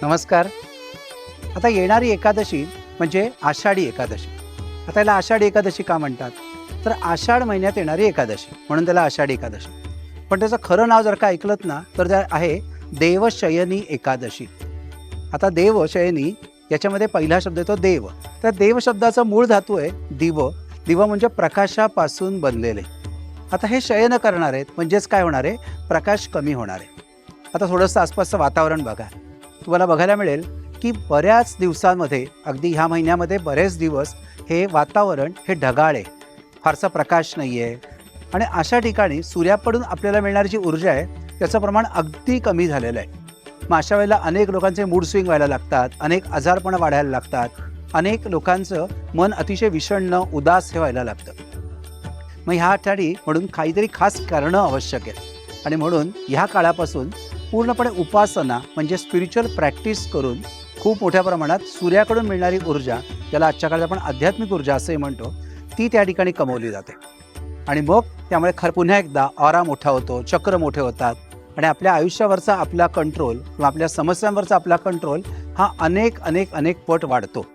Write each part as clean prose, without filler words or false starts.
नमस्कार. आता येणारी एकादशी म्हणजे आषाढी एकादशी. आता याला आषाढी एकादशी का म्हणतात? तर आषाढ महिन्यात येणारी एकादशी म्हणून त्याला आषाढी एकादशी. पण त्याचं खरं नाव जर का ऐकलत ना तर ते आहे देवशयनी एकादशी. आता देवशयनी याच्यामध्ये पहिला शब्द येतो देव. तर देव शब्दाचा मूळ धातू आहे दिव. दिव म्हणजे प्रकाशापासून बनलेले. आता हे शयन करणार आहेत म्हणजेच काय होणार आहे? प्रकाश कमी होणार आहे. आता थोडंसं आसपासचं वातावरण बघा. तुम्हाला बघायला मिळेल की बऱ्याच दिवसांमध्ये अगदी ह्या महिन्यामध्ये बरेच दिवस हे वातावरण हे ढगाळ आहे, फारसा प्रकाश नाही आहे आणि अशा ठिकाणी सूर्याकडून आपल्याला मिळणारी जी ऊर्जा आहे त्याचं प्रमाण अगदी कमी झालेलं आहे. मग अशा वेळेला अनेक लोकांचे मूड स्विंग व्हायला लागतात, अनेक आजारपणं वाढायला लागतात, अनेक लोकांचं मन अतिशय विषण्ण उदास हे व्हायला लागतं. मग ह्यासाठी म्हणून काहीतरी खास करणं आवश्यक आहे आणि म्हणून ह्या काळापासून पूर्णपणे उपासना म्हणजे स्पिरिच्युअल प्रॅक्टिस करून खूप मोठ्या प्रमाणात सूर्याकडून मिळणारी ऊर्जा, ज्याला आजच्या काळात आपण आध्यात्मिक ऊर्जा असंही म्हणतो, ती त्या ठिकाणी कमवली जाते. आणि मग त्यामुळे पुन्हा एकदा ऑरा मोठा होतो, चक्र मोठे होतात आणि आपल्या आयुष्यावरचा आपला कंट्रोल किंवा आपल्या समस्यांवरचा आपला कंट्रोल हा अनेक अनेक अनेक पट वाढतो.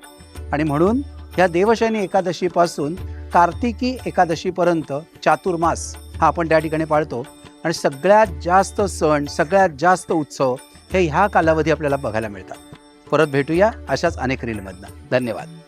आणि म्हणून ह्या देवशयनी एकादशीपासून कार्तिकी एकादशीपर्यंत चातुर्मास हा आपण त्या ठिकाणी पाळतो आणि सगळ्यात जास्त सण, सगळ्यात जास्त उत्सव हे ह्या कालावधी आपल्याला बघायला मिळतात. परत भेटूया अशाच अनेक रीलमधनं. धन्यवाद.